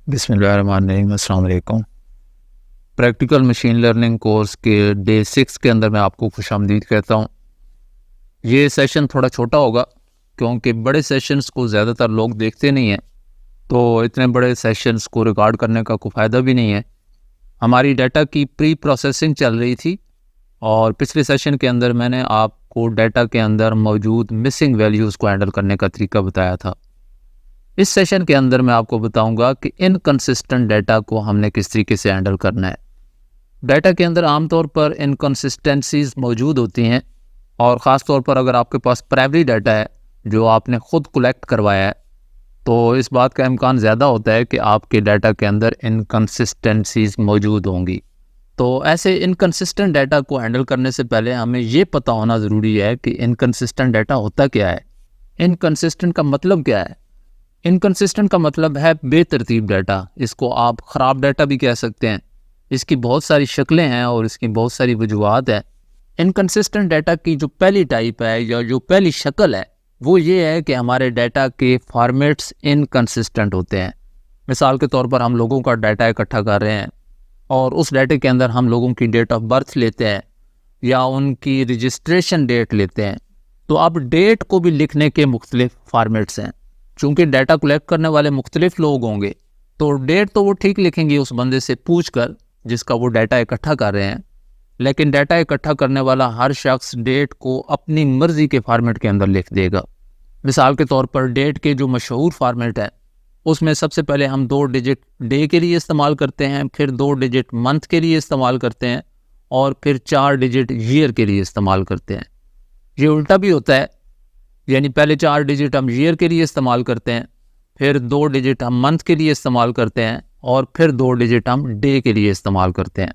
बिस्मिल्लाहिर्रहमानिर्रहीम, अस्सलाम वालेकुम। प्रैक्टिकल मशीन लर्निंग कोर्स के डे 6 के अंदर मैं आपको खुशामदीद कहता हूँ। ये सेशन थोड़ा छोटा होगा क्योंकि बड़े सेशंस को ज़्यादातर लोग देखते नहीं हैं, तो इतने बड़े सेशंस को रिकॉर्ड करने का कोई फ़ायदा भी नहीं है। हमारी डाटा की प्री प्रोसेसिंग चल रही थी और पिछले सेशन के अंदर मैंने आपको डाटा के अंदर मौजूद मिसिंग वैल्यूज़ को हैंडल करने का तरीका बताया था। इस सेशन के अंदर मैं आपको बताऊंगा कि इनकंसिस्टेंट डाटा को हमने किस तरीके से हैंडल करना है। डाटा के अंदर आमतौर पर इनकंसिस्टेंसीज मौजूद होती हैं और ख़ास तौर पर अगर आपके पास प्राइमरी डाटा है जो आपने ख़ुद कलेक्ट करवाया है, तो इस बात का इम्कान ज़्यादा होता है कि आपके डाटा के अंदर इनकंसिस्टेंसीज मौजूद होंगी। तो ऐसे इनकंसिस्टेंट डाटा को हैंडल करने से पहले हमें ये पता होना ज़रूरी है कि इनकंसिस्टेंट डाटा होता क्या है, इनकंसिस्टेंट का मतलब क्या है। इनकंसिस्टेंट का मतलब है बेतरतीब डाटा। इसको आप ख़राब डाटा भी कह सकते हैं। इसकी बहुत सारी शक्लें हैं और इसकी बहुत सारी वजूहात हैं। इनकंसिस्टेंट डाटा की जो पहली टाइप है या जो पहली शक्ल है वो ये है कि हमारे डाटा के फॉर्मेट्स इनकंसिस्टेंट होते हैं। मिसाल के तौर पर हम लोगों का डाटा इकट्ठा कर रहे हैं और उस डाटे के अंदर हम लोगों की डेट ऑफ बर्थ लेते हैं या उनकी रजिस्ट्रेशन डेट लेते हैं। तो अब डेट को भी लिखने के मुख्तलिफ फॉर्मेट्स हैं। चूँकि डाटा कलेक्ट करने वाले मुख्तलिफ लोग होंगे तो डेट तो वो ठीक लिखेंगे उस बंदे से पूछ कर जिसका वो डाटा इकट्ठा कर रहे हैं, लेकिन डाटा इकट्ठा करने वाला हर शख्स डेट को अपनी मर्ज़ी के फॉर्मेट के अंदर लिख देगा। मिसाल के तौर पर डेट के जो मशहूर फॉर्मेट है उसमें सबसे पहले हम 2 डिजिट डे के लिए इस्तेमाल करते हैं, फिर 2 डिजिट मंथ के लिए इस्तेमाल करते हैं और फिर 4 डिजिट ईयर के लिए इस्तेमाल करते हैं। ये उल्टा भी होता है, यानी पहले 4 डिजिट हम ईयर के लिए इस्तेमाल करते हैं, फिर 2 डिजिट हम मंथ के लिए इस्तेमाल करते हैं और फिर 2 डिजिट हम डे के लिए इस्तेमाल करते हैं।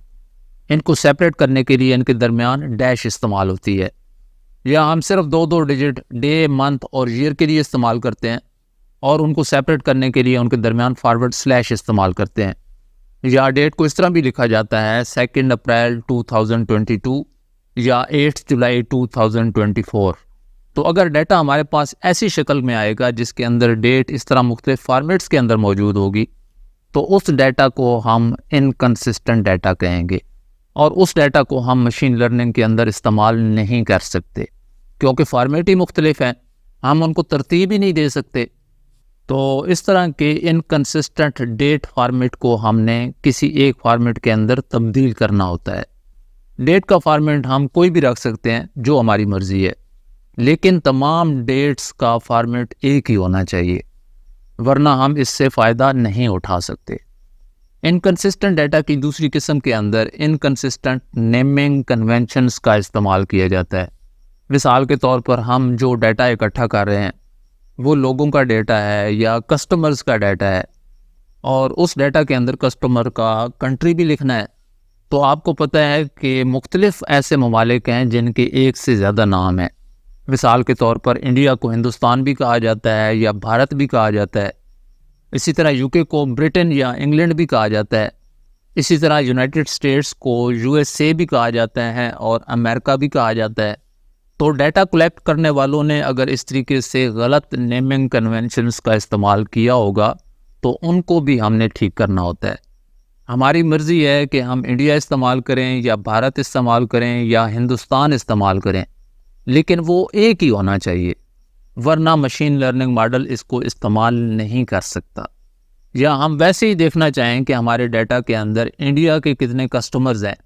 इनको सेपरेट करने के लिए इनके दरमियान डैश इस्तेमाल होती है। या हम सिर्फ 2 डिजिट डे, मंथ और ईयर के लिए इस्तेमाल करते हैं और उनको सेपरेट करने के लिए उनके दरमियान फॉरवर्ड स्लैश इस्तेमाल करते हैं। या डेट को इस तरह भी लिखा जाता है 2 अप्रैल 2022 या 8 जुलाई 2024। तो अगर डाटा हमारे पास ऐसी शक्ल में आएगा जिसके अंदर डेट इस तरह मुख्तलिफ फॉर्मेट्स के अंदर मौजूद होगी तो उस डाटा को हम इनकंसिस्टेंट डाटा कहेंगे और उस डाटा को हम मशीन लर्निंग के अंदर इस्तेमाल नहीं कर सकते क्योंकि फॉर्मेट ही मुख्तलिफ हैं, हम उनको तरतीब ही नहीं दे सकते। तो इस तरह के इनकंसिस्टेंट डेट फॉर्मेट को हमने किसी एक फॉर्मेट के अंदर तब्दील करना होता है। डेट का फॉर्मेट हम कोई भी रख सकते हैं जो हमारी मर्ज़ी है, लेकिन तमाम डेट्स का फॉर्मेट एक ही होना चाहिए, वरना हम इससे फ़ायदा नहीं उठा सकते। इनकंसिस्टेंट डाटा की दूसरी किस्म के अंदर इनकंसिस्टेंट नेमिंग कन्वेंशंस का इस्तेमाल किया जाता है। मिसाल के तौर पर हम जो डाटा इकट्ठा कर रहे हैं वो लोगों का डाटा है या कस्टमर्स का डाटा है और उस डाटा के अंदर कस्टमर का कंट्री भी लिखना है। तो आपको पता है कि मुख्तलिफ ऐसे ममालिक हैं जिनके एक से ज़्यादा नाम हैं। मिसाल के तौर पर इंडिया को हिंदुस्तान भी कहा जाता है या भारत भी कहा जाता है। इसी तरह यूके को ब्रिटेन या इंग्लैंड भी कहा जाता है। इसी तरह यूनाइटेड स्टेट्स को यूएसए भी कहा जाता है और अमेरिका भी कहा जाता है। तो डाटा कलेक्ट करने वालों ने अगर इस तरीके से गलत नेमिंग कन्वेंशंस का इस्तेमाल किया होगा तो उनको भी हमने ठीक करना होता है। हमारी मर्ज़ी है कि हम इंडिया इस्तेमाल करें या भारत इस्तेमाल करें या हिंदुस्तान इस्तेमाल करें, लेकिन वो एक ही होना चाहिए, वरना मशीन लर्निंग मॉडल इसको इस्तेमाल नहीं कर सकता। या हम वैसे ही देखना चाहें कि हमारे डाटा के अंदर इंडिया के कितने कस्टमर्स हैं,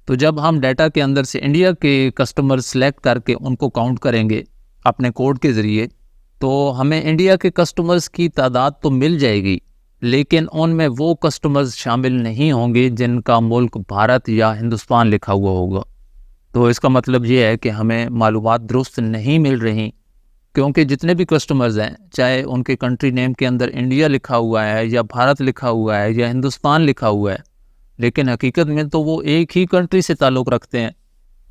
तो जब हम डाटा के अंदर से इंडिया के कस्टमर सेलेक्ट करके उनको काउंट करेंगे अपने कोड के ज़रिए तो हमें इंडिया के कस्टमर्स की तादाद तो मिल जाएगी, लेकिन उनमें वो कस्टमर्स शामिल नहीं होंगे जिनका मुल्क भारत या हिंदुस्तान लिखा हुआ होगा। तो इसका मतलब ये है कि हमें मालूमात दुरुस्त नहीं मिल रही, क्योंकि जितने भी कस्टमर्स हैं चाहे उनके कंट्री नेम के अंदर इंडिया लिखा हुआ है या भारत लिखा हुआ है या हिंदुस्तान लिखा हुआ है, लेकिन हकीकत में तो वो एक ही कंट्री से ताल्लुक़ रखते हैं।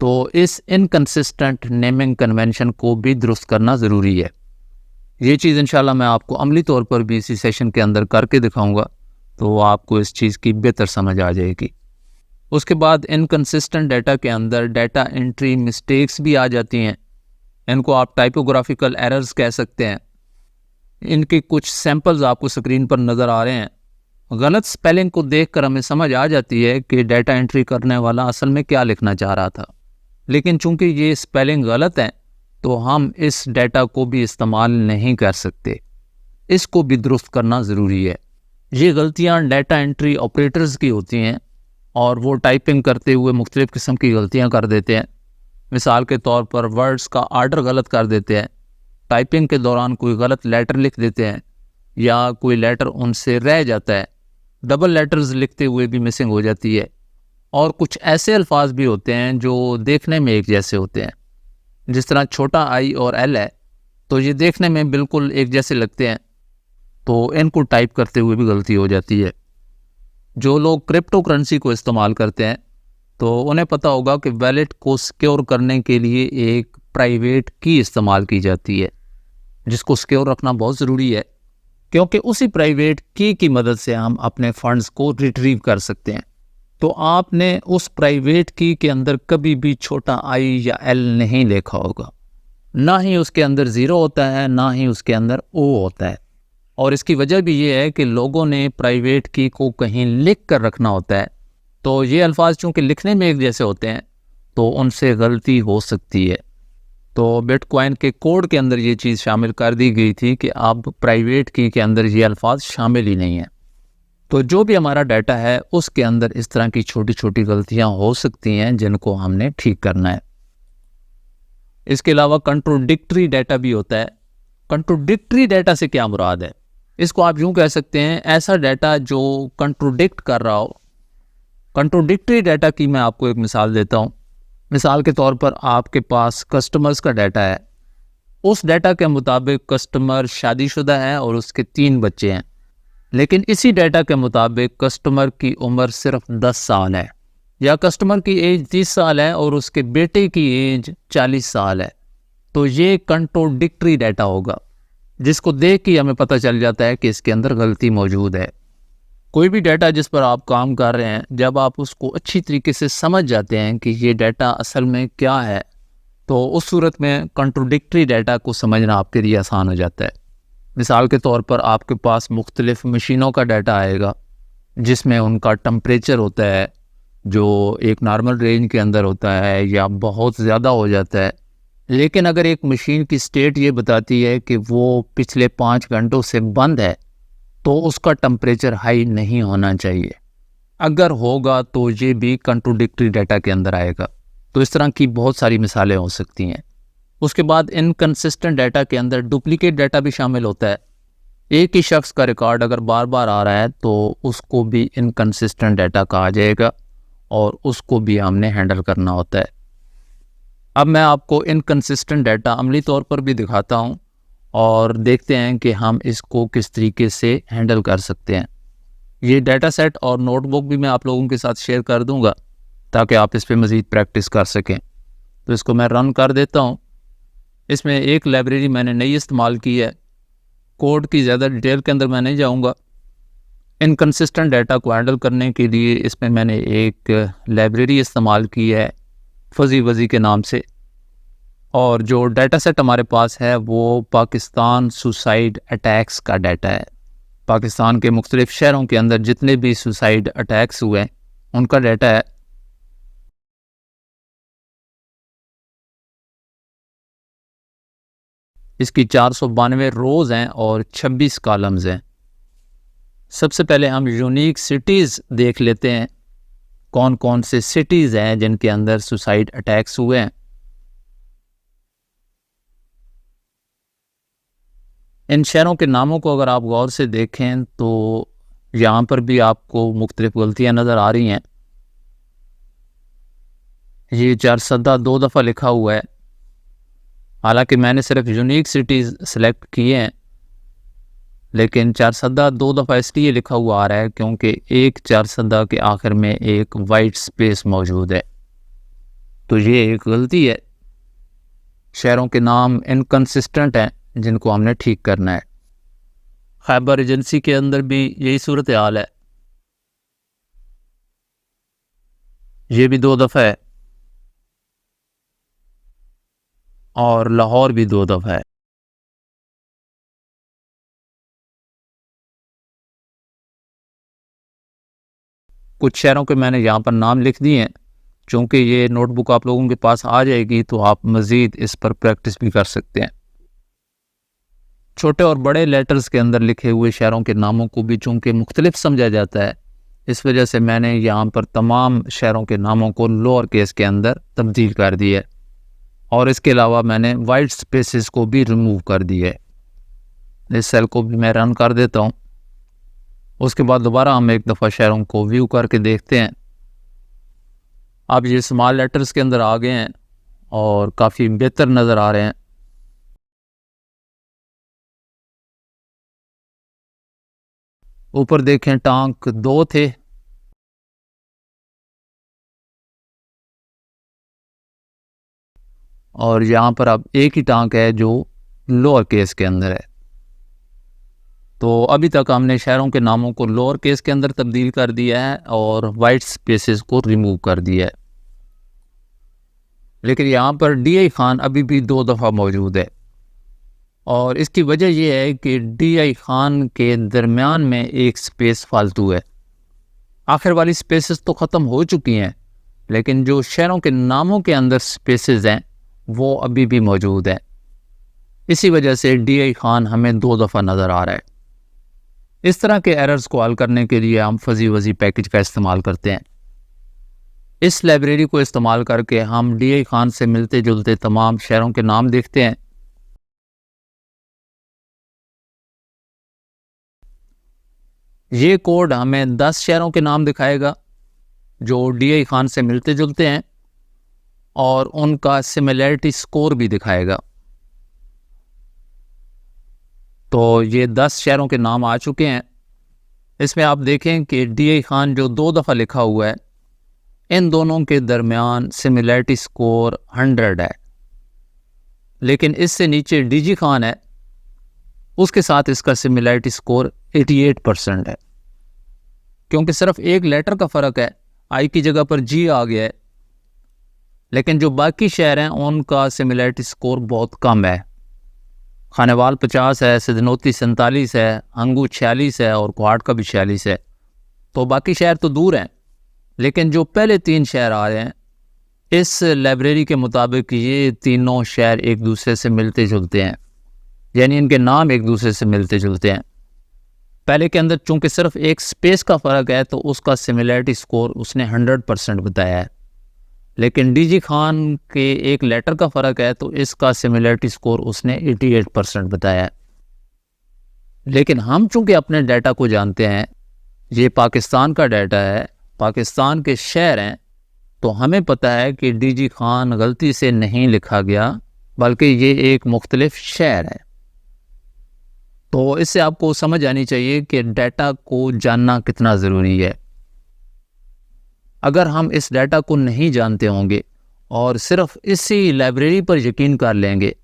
तो इस इनकंसिस्टेंट नेमिंग कन्वेंशन को भी दुरुस्त करना ज़रूरी है। ये चीज़ इंशाल्लाह मैं आपको अमली तौर पर भी इसी सेशन के अंदर करके दिखाऊंगा, तो आपको इस चीज़ की बेहतर समझ आ जाएगी। उसके बाद इनकंसिस्टेंट डाटा के अंदर डाटा एंट्री मिस्टेक्स भी आ जाती हैं। इनको आप टाइपोग्राफिकल एरर्स कह सकते हैं। इनके कुछ सैंपल्स आपको स्क्रीन पर नज़र आ रहे हैं गलत स्पेलिंग को देखकर हमें समझ आ जाती है कि डाटा एंट्री करने वाला असल में क्या लिखना चाह रहा था, लेकिन चूंकि ये स्पेलिंग गलत है तो हम इस डाटा को भी इस्तेमाल नहीं कर सकते। इसको भी दुरुस्त करना ज़रूरी है। ये गलतियाँ डाटा एंट्री ऑपरेटर्स की होती हैं और वो टाइपिंग करते हुए मुख्तलिफ़ किस्म की गलतियाँ कर देते हैं। मिसाल के तौर पर वर्ड्स का आर्डर गलत कर देते हैं, टाइपिंग के दौरान कोई गलत लेटर लिख देते हैं या कोई लेटर उनसे रह जाता है, डबल लेटर्स लिखते हुए भी मिसिंग हो जाती है। और कुछ ऐसे अल्फाज भी होते हैं जो देखने में एक जैसे होते हैं, जिस तरह छोटा आई और एल है, तो ये देखने में बिल्कुल एक जैसे लगते हैं, तो इनको टाइप करते हुए भी गलती हो जाती है। जो लोग क्रिप्टो करेंसी को इस्तेमाल करते हैं तो उन्हें पता होगा कि वैलेट को सिक्योर करने के लिए एक प्राइवेट की इस्तेमाल की जाती है, जिसको सिक्योर रखना बहुत ज़रूरी है, क्योंकि उसी प्राइवेट की मदद से हम अपने फंड्स को रिट्रीव कर सकते हैं। तो आपने उस प्राइवेट की के अंदर कभी भी छोटा आई या एल नहीं लिखा होगा, ना ही उसके अंदर ज़ीरो होता है, ना ही उसके अंदर ओ होता है। और इसकी वजह भी ये है कि लोगों ने प्राइवेट की को कहीं लिख कर रखना होता है, तो ये अल्फाज चूँकि लिखने में एक जैसे होते हैं तो उनसे गलती हो सकती है। तो बिटकॉइन के कोड के अंदर ये चीज़ शामिल कर दी गई थी कि अब प्राइवेट की के अंदर ये अल्फाज शामिल ही नहीं है। तो जो भी हमारा डाटा है उसके अंदर इस तरह की छोटी छोटी गलतियां हो सकती हैं जिनको हमने ठीक करना है। इसके अलावा कंट्रोडिक्टरी डाटा भी होता है। कंट्रोडिक्टरी डाटा से क्या मुराद है? इसको आप यूँ कह सकते हैं, ऐसा डाटा जो कंट्रोडिक्ट कर रहा हो। कंट्रोडिक्टरी डाटा की मैं आपको एक मिसाल देता हूँ। मिसाल के तौर पर आपके पास कस्टमर्स का डाटा है। उस डाटा के मुताबिक कस्टमर शादीशुदा है और उसके 3 बच्चे हैं, लेकिन इसी डाटा के मुताबिक कस्टमर की उम्र सिर्फ 10 साल है, या कस्टमर की एज 30 साल है और उसके बेटे की एज 40 साल है। तो ये कंट्रोडिक्टरी डाटा होगा, जिसको देख के हमें पता चल जाता है कि इसके अंदर गलती मौजूद है। कोई भी डाटा जिस पर आप काम कर रहे हैं, जब आप उसको अच्छी तरीके से समझ जाते हैं कि ये डाटा असल में क्या है, तो उस सूरत में कंट्रोडिक्टरी डाटा को समझना आपके लिए आसान हो जाता है। मिसाल के तौर पर आपके पास मुख्तलिफ मशीनों का डाटा आएगा, जिसमें उनका टम्परेचर होता है जो एक नॉर्मल रेंज के अंदर होता है या बहुत ज़्यादा हो जाता है। लेकिन अगर एक मशीन की स्टेट ये बताती है कि वो पिछले 5 घंटों से बंद है, तो उसका टम्परेचर हाई नहीं होना चाहिए। अगर होगा तो ये भी कंट्रोडिक्टरी डाटा के अंदर आएगा। तो इस तरह की बहुत सारी मिसालें हो सकती हैं। उसके बाद इनकंसिस्टेंट डाटा के अंदर डुप्लीकेट डाटा भी शामिल होता है। एक ही शख्स का रिकॉर्ड अगर बार बार आ रहा है तो उसको भी इनकंसिस्टेंट डाटा कहा जाएगा और उसको भी हमने हैंडल करना होता है। अब मैं आपको इनकंसिस्टेंट डाटा अमली तौर पर भी दिखाता हूँ और देखते हैं कि हम इसको किस तरीके से हैंडल कर सकते हैं। ये डाटा सेट और नोटबुक भी मैं आप लोगों के साथ शेयर कर दूंगा ताकि आप इस पर मज़ीद प्रैक्टिस कर सकें। तो इसको मैं रन कर देता हूँ। इसमें एक लाइब्रेरी मैंने नई इस्तेमाल की है। कोड की ज़्यादा डिटेल के अंदर मैं नहीं जाऊँगा। इनकंसिस्टेंट डाटा को हैंडल करने के लिए इसमें मैंने एक लाइब्रेरी इस्तेमाल की है फजी वजी के नाम से, और जो डाटा सेट हमारे पास है वो पाकिस्तान सुसाइड अटैक्स का डाटा है। पाकिस्तान के मुख्तलिफ शहरों के अंदर जितने भी सुसाइड अटैक्स हुए हैं उनका डाटा है। इसकी 492 रोज़ हैं और 26 कॉलम्स हैं। सबसे पहले हम यूनिक सिटीज़ देख लेते हैं, कौन कौन से सिटीज़ हैं जिनके अंदर सुसाइड अटैक्स हुए हैं। इन शहरों के नामों को अगर आप गौर से देखें तो यहाँ पर भी आपको मुख्तलिफ गलतियाँ नज़र आ रही हैं। ये चारसदा 2 दफ़ा लिखा हुआ है, हालांकि मैंने सिर्फ यूनिक सिटीज़ सेलेक्ट किए हैं, लेकिन चारसदा 2 दफ़ा इसलिए लिखा हुआ आ रहा है क्योंकि एक चारसदा के आखिर में एक वाइट स्पेस मौजूद है। तो ये एक गलती है। शहरों के नाम इनकंसिस्टेंट हैं जिनको हमने ठीक करना है। खैबर एजेंसी के अंदर भी यही सूरत हाल है, ये भी 2 दफ़ा है, और लाहौर भी 2 दफ़ा है। कुछ शहरों के मैंने यहाँ पर नाम लिख दिए हैं। चूँकि ये नोटबुक आप लोगों के पास आ जाएगी तो आप मज़ीद इस पर प्रैक्टिस भी कर सकते हैं। छोटे और बड़े लेटर्स के अंदर लिखे हुए शहरों के नामों को भी चूँकि मुख्तलिफ समझा जाता है, इस वजह से मैंने यहाँ पर तमाम शहरों के नामों को लोअर केस के अंदर तब्दील कर दिया है और इसके अलावा मैंने वाइट स्पेसेस को भी रिमूव कर दिया है। इस सेल को भी मैं रन कर देता हूँ। उसके बाद दोबारा हम एक दफ़ा शहरों को व्यू करके देखते हैं। अब ये स्मॉल लेटर्स के अंदर आ गए हैं और काफ़ी बेहतर नज़र आ रहे हैं। ऊपर देखें टांक 2 थे और यहाँ पर अब एक ही टांक है जो लोअर केस के अंदर है। तो अभी तक हमने शहरों के नामों को लोअर केस के अंदर तब्दील कर दिया है और वाइट स्पेसेस को रिमूव कर दिया है। लेकिन यहाँ पर DI खान अभी भी 2 दफ़ा मौजूद है और इसकी वजह यह है कि DI खान के दरमियान में एक स्पेस फालतू है। आखिर वाली स्पेसेस तो ख़त्म हो चुकी हैं, लेकिन जो शहरों के नामों के अंदर स्पेसेस हैं वो अभी भी मौजूद हैं। इसी वजह से DI खान हमें 2 दफ़ा नज़र आ रहा है। इस तरह के एरर्स को हल करने के लिए हम फजी वजी पैकेज का इस्तेमाल करते हैं। इस लाइब्रेरी को इस्तेमाल करके हम DI खान से मिलते जुलते तमाम शहरों के नाम देखते हैं। ये कोड हमें 10 शहरों के नाम दिखाएगा जो DI खान से मिलते जुलते हैं और उनका सिमिलैरिटी स्कोर भी दिखाएगा। तो ये 10 शहरों के नाम आ चुके हैं। इसमें आप देखें कि DI खान जो 2 दफ़ा लिखा हुआ है, इन दोनों के दरमियान सिमिलैरिटी स्कोर 100 है। लेकिन इससे नीचे DG खान है, उसके साथ इसका सिमिलैरिटी स्कोर 88% है। क्योंकि सिर्फ एक लेटर का फ़र्क है, आई की जगह पर G आ गया है। लेकिन जो बाकी शहर हैं उनका सिमिलैरिटी स्कोर बहुत कम है। खानेवाल 50 है, सिद्धनोती 47 है, हंगू 46 है और कुहाड़ का भी 46 है। तो बाकी शहर तो दूर हैं, लेकिन जो पहले 3 शहर आ रहे हैं, इस लाइब्रेरी के मुताबिक ये तीनों शहर एक दूसरे से मिलते जुलते हैं, यानी इनके नाम एक दूसरे से मिलते जुलते हैं। पहले के अंदर चूंकि सिर्फ एक स्पेस का फ़र्क है तो उसका सिमिलैरिटी स्कोर उसने 100% बताया है। लेकिन DG खान के एक लेटर का फ़र्क है तो इसका सिमिलैरिटी स्कोर उसने 88% बताया है। लेकिन हम चूंकि अपने डाटा को जानते हैं, ये पाकिस्तान का डाटा है, पाकिस्तान के शहर हैं, तो हमें पता है कि DG खान गलती से नहीं लिखा गया, बल्कि ये एक मुख्तलिफ शहर है। तो इससे आपको समझ आनी चाहिए कि डाटा को जानना कितना ज़रूरी है। अगर हम इस डाटा को नहीं जानते होंगे और सिर्फ इसी लाइब्रेरी पर यकीन कर लेंगे,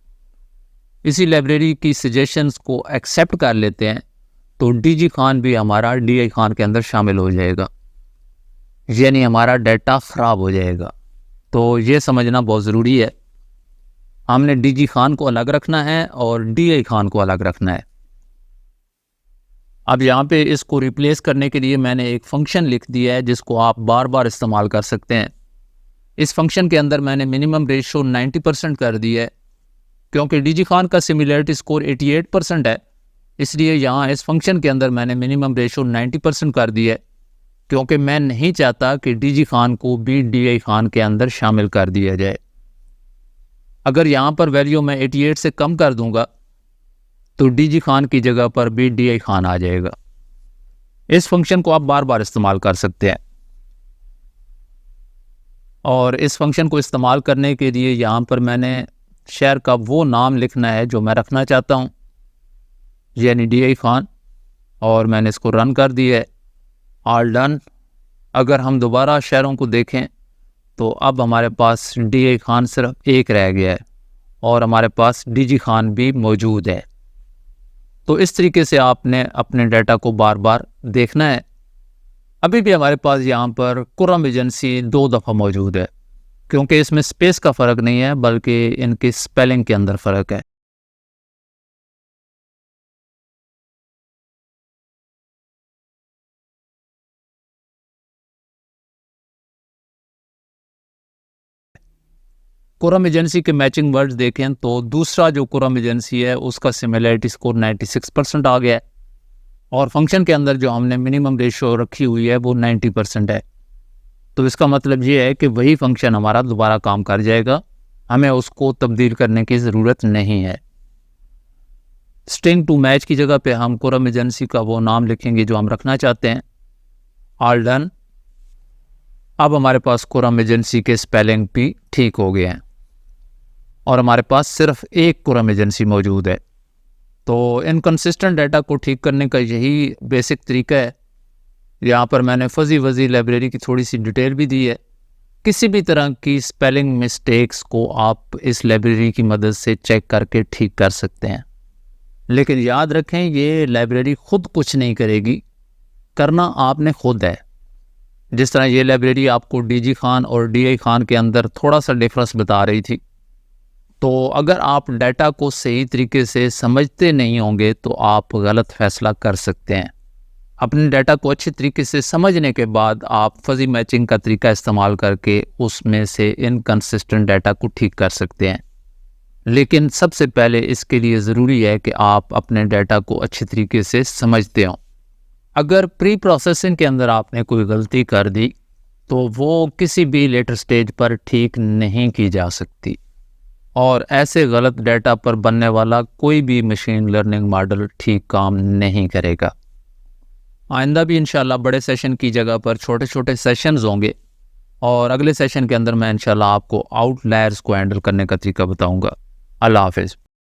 इसी लाइब्रेरी की सजेशंस को एक्सेप्ट कर लेते हैं, तो DG खान भी हमारा DI खान के अंदर शामिल हो जाएगा, यानी हमारा डाटा ख़राब हो जाएगा। तो ये समझना बहुत ज़रूरी है। हमने DG खान को अलग रखना है और DI खान को अलग रखना है। अब यहाँ पे इसको रिप्लेस करने के लिए मैंने एक फ़ंक्शन लिख दिया है जिसको आप बार बार इस्तेमाल कर सकते हैं। इस फंक्शन के अंदर मैंने मिनिमम रेशो 90% कर दी है, क्योंकि DG खान का सिमिलैरिटी स्कोर 88% है, इसलिए यहाँ इस फंक्शन के अंदर मैंने मिनिमम रेशो 90% कर दी है, क्योंकि मैं नहीं चाहता कि DG खान को भी DI खान के अंदर शामिल कर दिया जाए। अगर यहाँ पर वैल्यू मैं 88 से कम कर दूंगा तो DG खान की जगह पर भी DI खान आ जाएगा। इस फंक्शन को आप बार बार इस्तेमाल कर सकते हैं और इस फंक्शन को इस्तेमाल करने के लिए यहाँ पर मैंने शहर का वो नाम लिखना है जो मैं रखना चाहता हूँ, यानी DI खान, और मैंने इसको रन कर दिया है। All done. अगर हम दोबारा शहरों को देखें तो अब हमारे पास DI खान सिर्फ एक रह गया है और हमारे पास DG खान भी मौजूद है। तो इस तरीके से आपने अपने डाटा को बार बार देखना है। अभी भी हमारे पास यहाँ पर कुर्रम एजेंसी 2 दफ़ा मौजूद है, क्योंकि इसमें स्पेस का फ़र्क नहीं है बल्कि इनकी स्पेलिंग के अंदर फ़र्क है। कुरम एजेंसी के मैचिंग वर्ड्स देखें तो दूसरा जो कुरम एजेंसी है उसका सिमिलरिटी स्कोर 96% आ गया है, और फंक्शन के अंदर जो हमने मिनिमम रेशो रखी हुई है वो 90% है। तो इसका मतलब ये है कि वही फंक्शन हमारा दोबारा काम कर जाएगा, हमें उसको तब्दील करने की ज़रूरत नहीं है। स्ट्रिंग टू मैच की जगह पे हम कुरम एजेंसी का वो नाम लिखेंगे जो हम रखना चाहते हैं। All done. अब हमारे पास कुरम एजेंसी के स्पेलिंग भी ठीक हो गए हैं और हमारे पास सिर्फ एक कुरम एजेंसी मौजूद है। तो इनकंसिस्टेंट डाटा को ठीक करने का यही बेसिक तरीका है। यहाँ पर मैंने फजी वजी लाइब्रेरी की थोड़ी सी डिटेल भी दी है। किसी भी तरह की स्पेलिंग मिस्टेक्स को आप इस लाइब्रेरी की मदद से चेक करके ठीक कर सकते हैं, लेकिन याद रखें ये लाइब्रेरी खुद कुछ नहीं करेगी, करना आपने खुद है। जिस तरह ये लाइब्रेरी आपको डीजी खान और डीआई खान के अंदर थोड़ा सा डिफरेंस बता रही थी, तो अगर आप डाटा को सही तरीके से समझते नहीं होंगे तो आप गलत फैसला कर सकते हैं। अपने डाटा को अच्छे तरीके से समझने के बाद आप फजी मैचिंग का तरीका इस्तेमाल करके उसमें से इनकंसिस्टेंट डाटा को ठीक कर सकते हैं। लेकिन सबसे पहले इसके लिए ज़रूरी है कि आप अपने डाटा को अच्छे तरीके से समझते हों। अगर प्री प्रोसेसिंग के अंदर आपने कोई गलती कर दी तो वो किसी भी लेटर स्टेज पर ठीक नहीं की जा सकती, और ऐसे गलत डाटा पर बनने वाला कोई भी मशीन लर्निंग मॉडल ठीक काम नहीं करेगा। आइंदा भी इंशाल्लाह बड़े सेशन की जगह पर छोटे छोटे सेशंस होंगे, और अगले सेशन के अंदर मैं इंशाल्लाह आपको आउटलायर्स को हैंडल करने का तरीका बताऊंगा। अल्लाह हाफिज़।